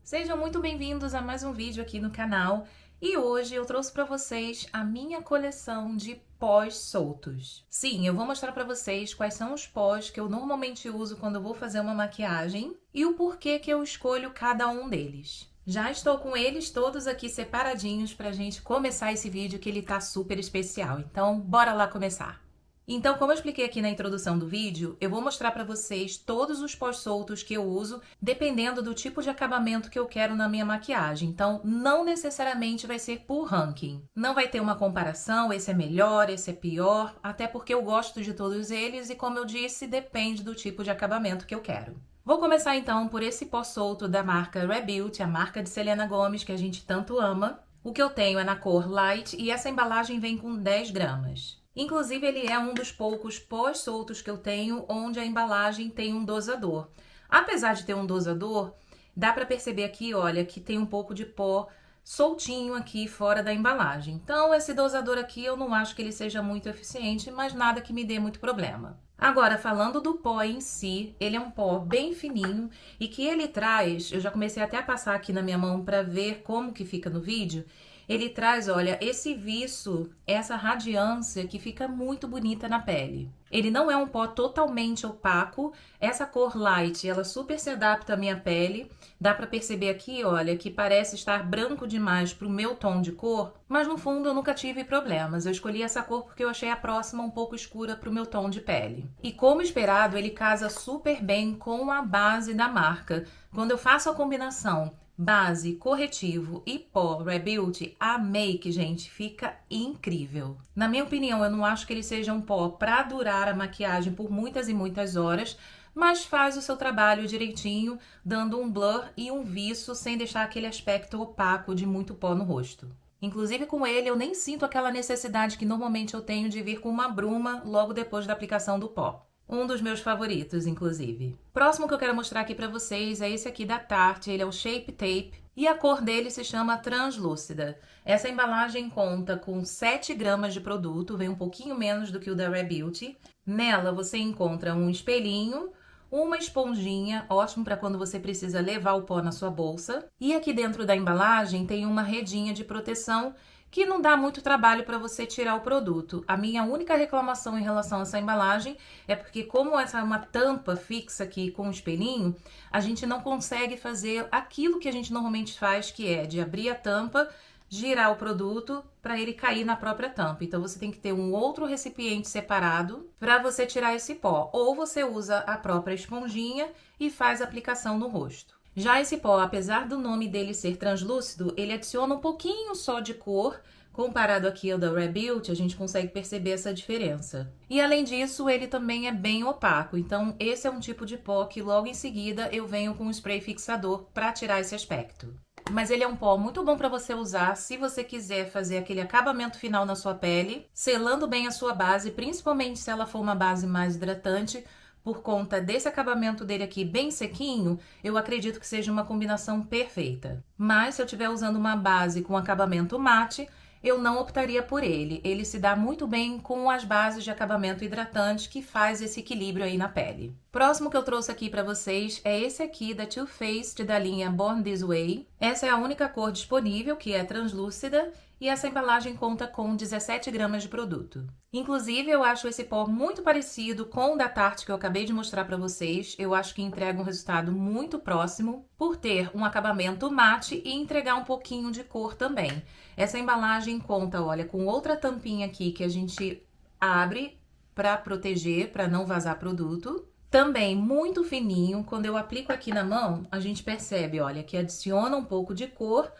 Sejam muito bem-vindos a mais um vídeo aqui no canal e hoje eu trouxe para vocês a minha coleção de pós soltos. Sim, eu vou mostrar para vocês quais são os pós que eu normalmente uso quando eu vou fazer uma maquiagem e o porquê que eu escolho cada um deles. Já estou com eles todos aqui separadinhos para a gente começar esse vídeo que ele tá super especial, então bora lá começar! Então, como eu expliquei aqui na introdução do vídeo, eu vou mostrar para vocês todos os pós soltos que eu uso, dependendo do tipo de acabamento que eu quero na minha maquiagem. Então, não necessariamente vai ser por ranking. Não vai ter uma comparação, esse é melhor, esse é pior, até porque eu gosto de todos eles e, como eu disse, depende do tipo de acabamento que eu quero. Vou começar então por esse pó solto da marca Rebuild, a marca de Selena Gomez que a gente tanto ama. O que eu tenho é na cor Light e essa embalagem vem com 10 gramas. Inclusive, ele é um dos poucos pós soltos que eu tenho onde a embalagem tem um dosador. Apesar de ter um dosador, dá para perceber aqui, olha, que tem um pouco de pó soltinho aqui fora da embalagem. Então, esse dosador aqui eu não acho que ele seja muito eficiente, mas nada que me dê muito problema. Agora, falando do pó em si, ele é um pó bem fininho e que ele traz, eu já comecei até a passar aqui na minha mão para ver como que fica no vídeo. Ele traz, olha, esse viço, essa radiância que fica muito bonita na pele. Ele não é um pó totalmente opaco, essa cor light, ela super se adapta à minha pele. Dá pra perceber aqui, olha, que parece estar branco demais pro meu tom de cor, mas no fundo eu nunca tive problemas. Eu escolhi essa cor porque eu achei a próxima um pouco escura pro meu tom de pele. E como esperado, ele casa super bem com a base da marca. Quando eu faço a combinação base, corretivo e pó Rebuild, a make, gente, fica incrível. Na minha opinião, eu não acho que ele seja um pó para durar a maquiagem por muitas e muitas horas, mas faz o seu trabalho direitinho, dando um blur e um viço sem deixar aquele aspecto opaco de muito pó no rosto. Inclusive com ele eu nem sinto aquela necessidade que normalmente eu tenho de vir com uma bruma logo depois da aplicação do pó. Um dos meus favoritos, inclusive. Próximo que eu quero mostrar aqui pra vocês é esse aqui da Tarte, ele é o Shape Tape e a cor dele se chama Translúcida. Essa embalagem conta com 7 gramas de produto, vem um pouquinho menos do que o da Rebuild. Nela você encontra um espelhinho, uma esponjinha, ótimo para quando você precisa levar o pó na sua bolsa. E aqui dentro da embalagem tem uma redinha de proteção que não dá muito trabalho para você tirar o produto. A minha única reclamação em relação a essa embalagem é porque como essa é uma tampa fixa aqui com o espelhinho, a gente não consegue fazer aquilo que a gente normalmente faz, que é de abrir a tampa, girar o produto para ele cair na própria tampa. Então você tem que ter um outro recipiente separado para você tirar esse pó. Ou você usa a própria esponjinha e faz a aplicação no rosto. Já esse pó, apesar do nome dele ser translúcido, ele adiciona um pouquinho só de cor. Comparado aqui ao da Rebuild, a gente consegue perceber essa diferença. E além disso, ele também é bem opaco. Então esse é um tipo de pó que logo em seguida eu venho com um spray fixador para tirar esse aspecto. Mas ele é um pó muito bom para você usar se você quiser fazer aquele acabamento final na sua pele, selando bem a sua base, principalmente se ela for uma base mais hidratante. Por conta desse acabamento dele aqui bem sequinho, eu acredito que seja uma combinação perfeita. Mas se eu estiver usando uma base com acabamento mate, eu não optaria por ele. Ele se dá muito bem com as bases de acabamento hidratante que faz esse equilíbrio aí na pele. Próximo que eu trouxe aqui para vocês é esse aqui da Too Faced da linha Born This Way. Essa é a única cor disponível, que é translúcida, e essa embalagem conta com 17 gramas de produto. Inclusive, eu acho esse pó muito parecido com o da Tarte que eu acabei de mostrar para vocês. Eu acho que entrega um resultado muito próximo, por ter um acabamento mate e entregar um pouquinho de cor também. Essa embalagem conta, olha, com outra tampinha aqui que a gente abre para proteger, para não vazar produto. Também muito fininho, quando eu aplico aqui na mão, a gente percebe, olha, que adiciona um pouco de cor,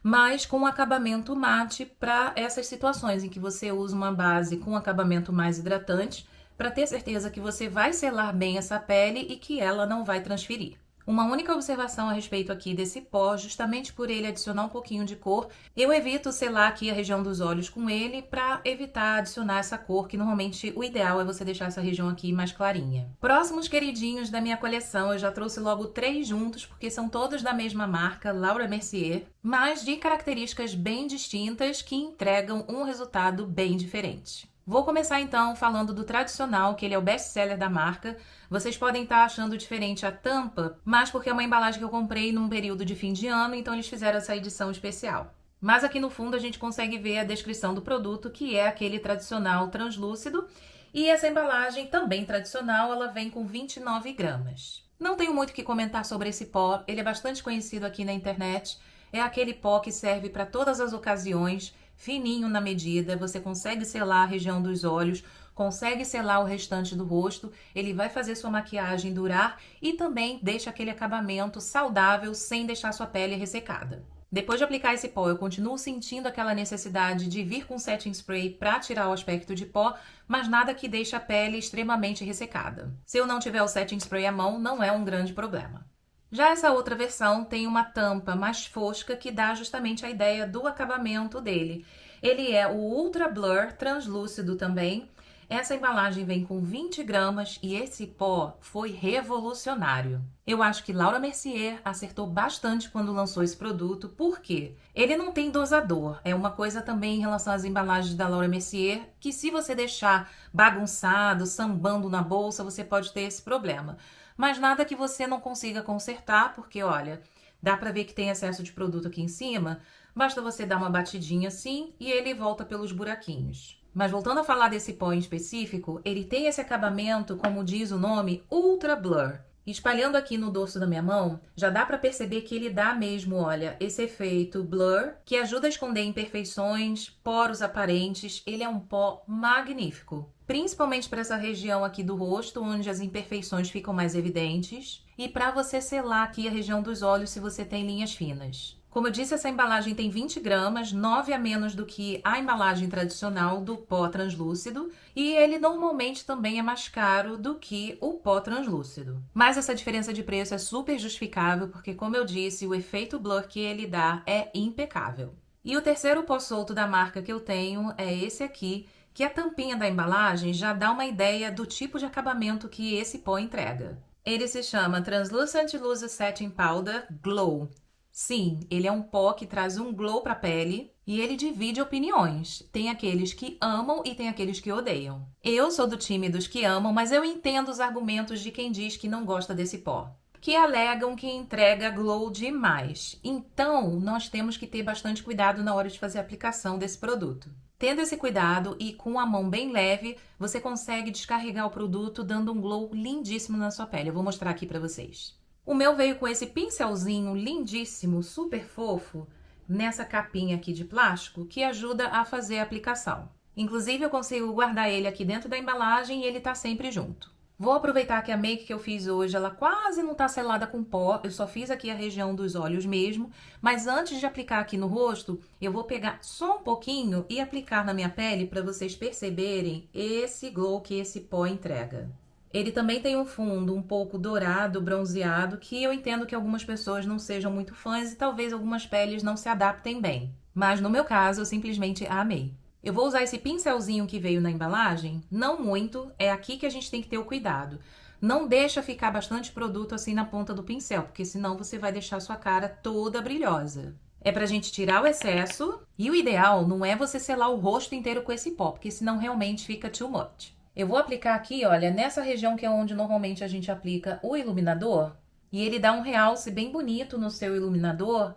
mas com acabamento mate para essas situações em que você usa uma base com acabamento mais hidratante, para ter certeza que você vai selar bem essa pele e que ela não vai transferir. Uma única observação a respeito aqui desse pó, justamente por ele adicionar um pouquinho de cor, eu evito selar aqui a região dos olhos com ele para evitar adicionar essa cor, que normalmente o ideal é você deixar essa região aqui mais clarinha. Próximos queridinhos da minha coleção, eu já trouxe logo 3 juntos, porque são todos da mesma marca, Laura Mercier, mas de características bem distintas que entregam um resultado bem diferente. Vou começar então falando do tradicional, que ele é o best-seller da marca. Vocês podem estar achando diferente a tampa, mas porque é uma embalagem que eu comprei num período de fim de ano, então eles fizeram essa edição especial. Mas aqui no fundo a gente consegue ver a descrição do produto, que é aquele tradicional translúcido. E essa embalagem também tradicional, ela vem com 29 gramas. Não tenho muito o que comentar sobre esse pó, ele é bastante conhecido aqui na internet. É aquele pó que serve para todas as ocasiões, fininho na medida, você consegue selar a região dos olhos, consegue selar o restante do rosto, ele vai fazer sua maquiagem durar e também deixa aquele acabamento saudável sem deixar sua pele ressecada. Depois de aplicar esse pó, eu continuo sentindo aquela necessidade de vir com setting spray para tirar o aspecto de pó, mas nada que deixe a pele extremamente ressecada. Se eu não tiver o setting spray à mão, não é um grande problema. Já essa outra versão tem uma tampa mais fosca que dá justamente a ideia do acabamento dele. Ele é o Ultra Blur translúcido também. Essa embalagem vem com 20 gramas e esse pó foi revolucionário. Eu acho que Laura Mercier acertou bastante quando lançou esse produto, porque ele não tem dosador. É uma coisa também em relação às embalagens da Laura Mercier, que se você deixar bagunçado, sambando na bolsa, você pode ter esse problema. Mas nada que você não consiga consertar, porque olha, dá pra ver que tem excesso de produto aqui em cima, basta você dar uma batidinha assim e ele volta pelos buraquinhos. Mas voltando a falar desse pó em específico, ele tem esse acabamento, como diz o nome, Ultra Blur. Espalhando aqui no dorso da minha mão, já dá para perceber que ele dá mesmo, olha, esse efeito blur, que ajuda a esconder imperfeições, poros aparentes. Ele é um pó magnífico, principalmente para essa região aqui do rosto, onde as imperfeições ficam mais evidentes, e para você selar aqui a região dos olhos se você tem linhas finas. Como eu disse, essa embalagem tem 20 gramas, 9 a menos do que a embalagem tradicional do pó translúcido, e ele normalmente também é mais caro do que o pó translúcido. Mas essa diferença de preço é super justificável, porque como eu disse, o efeito blur que ele dá é impecável. E o terceiro pó solto da marca que eu tenho é esse aqui, que a tampinha da embalagem já dá uma ideia do tipo de acabamento que esse pó entrega. Ele se chama Translucent Loose Setting Powder Glow. Sim, ele é um pó que traz um glow para a pele e ele divide opiniões. Tem aqueles que amam e tem aqueles que odeiam. Eu sou do time dos que amam, mas eu entendo os argumentos de quem diz que não gosta desse pó, que alegam que entrega glow demais. Então, nós temos que ter bastante cuidado na hora de fazer a aplicação desse produto. Tendo esse cuidado e com a mão bem leve, você consegue descarregar o produto dando um glow lindíssimo na sua pele. Eu vou mostrar aqui para vocês. O meu veio com esse pincelzinho lindíssimo, super fofo, nessa capinha aqui de plástico, que ajuda a fazer a aplicação. Inclusive, eu consigo guardar ele aqui dentro da embalagem e ele tá sempre junto. Vou aproveitar que a make que eu fiz hoje, ela quase não tá selada com pó, eu só fiz aqui a região dos olhos mesmo, mas antes de aplicar aqui no rosto, eu vou pegar só um pouquinho e aplicar na minha pele para vocês perceberem esse glow que esse pó entrega. Ele também tem um fundo um pouco dourado, bronzeado, que eu entendo que algumas pessoas não sejam muito fãs e talvez algumas peles não se adaptem bem. Mas no meu caso, eu simplesmente amei. Eu vou usar esse pincelzinho que veio na embalagem, não muito, é aqui que a gente tem que ter o cuidado. Não deixa ficar bastante produto assim na ponta do pincel, porque senão você vai deixar sua cara toda brilhosa. É pra gente tirar o excesso e o ideal não é você selar o rosto inteiro com esse pó, porque senão realmente fica too much. Eu vou aplicar aqui, olha, nessa região que é onde normalmente a gente aplica o iluminador. E ele dá um realce bem bonito no seu iluminador,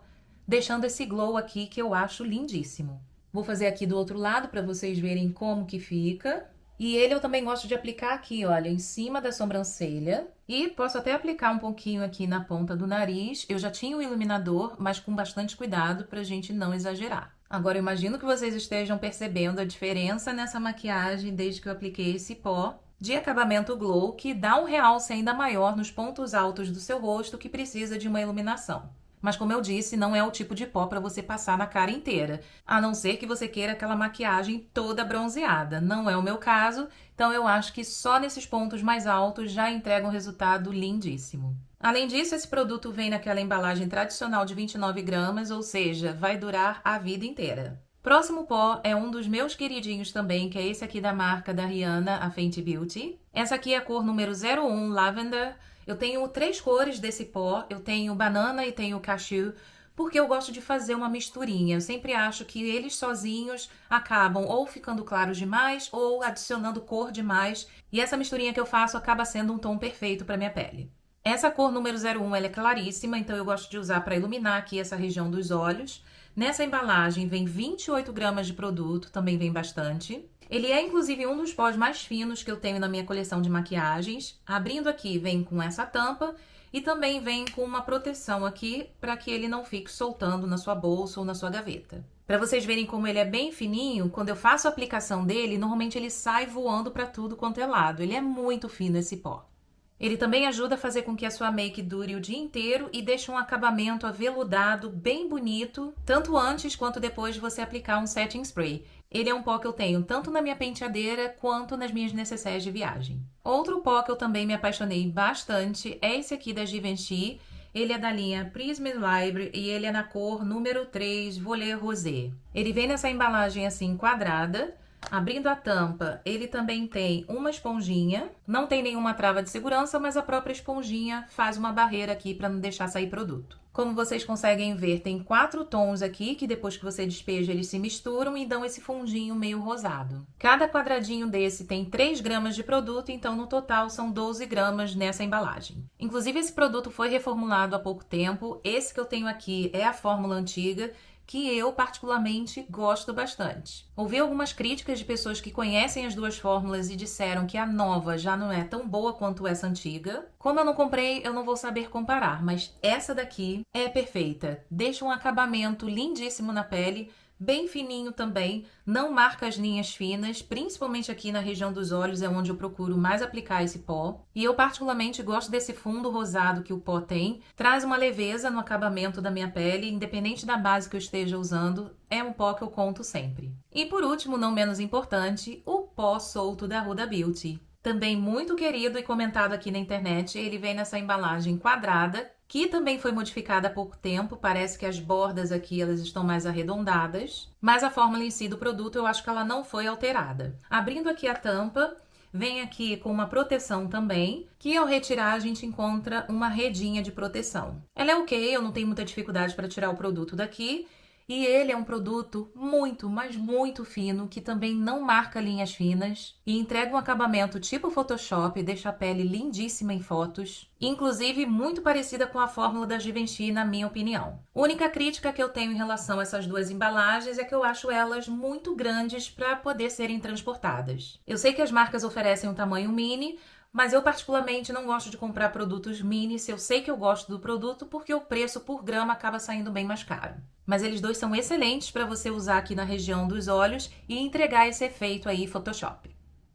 deixando esse glow aqui que eu acho lindíssimo. Vou fazer aqui do outro lado para vocês verem como que fica. E ele eu também gosto de aplicar aqui, olha, em cima da sobrancelha. E posso até aplicar um pouquinho aqui na ponta do nariz. Eu já tinha o iluminador, mas com bastante cuidado pra gente não exagerar. Agora, eu imagino que vocês estejam percebendo a diferença nessa maquiagem desde que eu apliquei esse pó de acabamento glow, que dá um realce ainda maior nos pontos altos do seu rosto que precisa de uma iluminação. Mas como eu disse, não é o tipo de pó para você passar na cara inteira, a não ser que você queira aquela maquiagem toda bronzeada. Não é o meu caso, então eu acho que só nesses pontos mais altos já entrega um resultado lindíssimo. Além disso, esse produto vem naquela embalagem tradicional de 29 gramas, ou seja, vai durar a vida inteira. Próximo pó é um dos meus queridinhos também, que é esse aqui da marca da Rihanna, a Fenty Beauty. Essa aqui é a cor número 01, Lavender. Eu tenho 3 cores desse pó, eu tenho banana e tenho cashew. porque eu gosto de fazer uma misturinha. Eu sempre acho que eles sozinhos acabam ou ficando claros demais ou adicionando cor demais, e essa misturinha que eu faço acaba sendo um tom perfeito para minha pele. Essa cor número 01, ela é claríssima, então eu gosto de usar para iluminar aqui essa região dos olhos. Nessa embalagem vem 28 gramas de produto, também vem bastante. Ele é, inclusive, um dos pós mais finos que eu tenho na minha coleção de maquiagens. Abrindo aqui, vem com essa tampa e também vem com uma proteção aqui para que ele não fique soltando na sua bolsa ou na sua gaveta. Para vocês verem como ele é bem fininho, quando eu faço a aplicação dele, normalmente ele sai voando para tudo quanto é lado. Ele é muito fino esse pó. Ele também ajuda a fazer com que a sua make dure o dia inteiro e deixe um acabamento aveludado bem bonito, tanto antes quanto depois de você aplicar um setting spray. Ele é um pó que eu tenho tanto na minha penteadeira quanto nas minhas necessaires de viagem. Outro pó que eu também me apaixonei bastante é esse aqui da Givenchy. Ele é da linha Prism Library e ele é na cor número 3, Volet Rosé. Ele vem nessa embalagem assim quadrada. Abrindo a tampa, ele também tem uma esponjinha. Não tem nenhuma trava de segurança, mas a própria esponjinha faz uma barreira aqui para não deixar sair produto. Como vocês conseguem ver, tem 4 tons aqui, que depois que você despeja, eles se misturam e dão esse fundinho meio rosado. Cada quadradinho desse tem 3 gramas de produto, então no total são 12 gramas nessa embalagem. Inclusive, esse produto foi reformulado há pouco tempo. Esse que eu tenho aqui é a fórmula antiga, que eu particularmente gosto bastante. Ouvi algumas críticas de pessoas que conhecem as duas fórmulas e disseram que a nova já não é tão boa quanto essa antiga. Como eu não comprei, eu não vou saber comparar, mas essa daqui é perfeita. Deixa um acabamento lindíssimo na pele, bem fininho também, não marca as linhas finas, principalmente aqui na região dos olhos é onde eu procuro mais aplicar esse pó. E eu particularmente gosto desse fundo rosado que o pó tem, traz uma leveza no acabamento da minha pele, independente da base que eu esteja usando, é um pó que eu conto sempre. E por último, não menos importante, o pó solto da Huda Beauty. Também muito querido e comentado aqui na internet, ele vem nessa embalagem quadrada, que também foi modificada há pouco tempo, parece que as bordas aqui elas estão mais arredondadas, mas a fórmula em si do produto eu acho que ela não foi alterada. Abrindo aqui a tampa, vem aqui com uma proteção também, que ao retirar a gente encontra uma redinha de proteção. Ela é ok, eu não tenho muita dificuldade para tirar o produto daqui, e ele é um produto muito, mas muito fino, que também não marca linhas finas e entrega um acabamento tipo Photoshop, deixa a pele lindíssima em fotos, inclusive muito parecida com a fórmula da Givenchy, na minha opinião. A única crítica que eu tenho em relação a essas duas embalagens é que eu acho elas muito grandes para poder serem transportadas. Eu sei que as marcas oferecem um tamanho mini, mas eu particularmente não gosto de comprar produtos mini se eu sei que eu gosto do produto, porque o preço por grama acaba saindo bem mais caro. Mas eles dois são excelentes para você usar aqui na região dos olhos e entregar esse efeito aí Photoshop.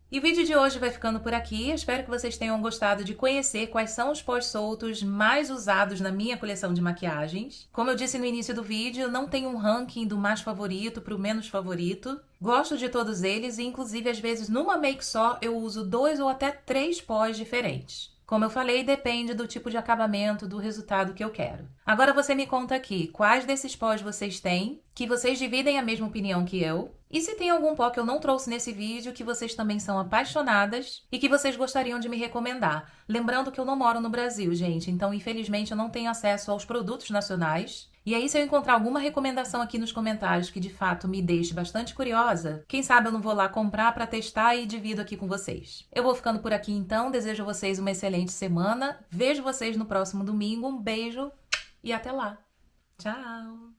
E o vídeo de hoje vai ficando por aqui. Eu espero que vocês tenham gostado de conhecer quais são os pós soltos mais usados na minha coleção de maquiagens. Como eu disse no início do vídeo, eu não tenho um ranking do mais favorito para o menos favorito. Gosto de todos eles e, inclusive, às vezes, numa make só, eu uso 2 ou até 3 pós diferentes. Como eu falei, depende do tipo de acabamento, do resultado que eu quero. Agora você me conta aqui, quais desses pós vocês têm, que vocês dividem a mesma opinião que eu, e se tem algum pó que eu não trouxe nesse vídeo, que vocês também são apaixonadas e que vocês gostariam de me recomendar. Lembrando que eu não moro no Brasil, gente, então infelizmente eu não tenho acesso aos produtos nacionais. E aí, se eu encontrar alguma recomendação aqui nos comentários que de fato me deixe bastante curiosa, quem sabe eu não vou lá comprar para testar e divido aqui com vocês. Eu vou ficando por aqui então, desejo a vocês uma excelente semana, vejo vocês no próximo domingo, um beijo e até lá. Tchau!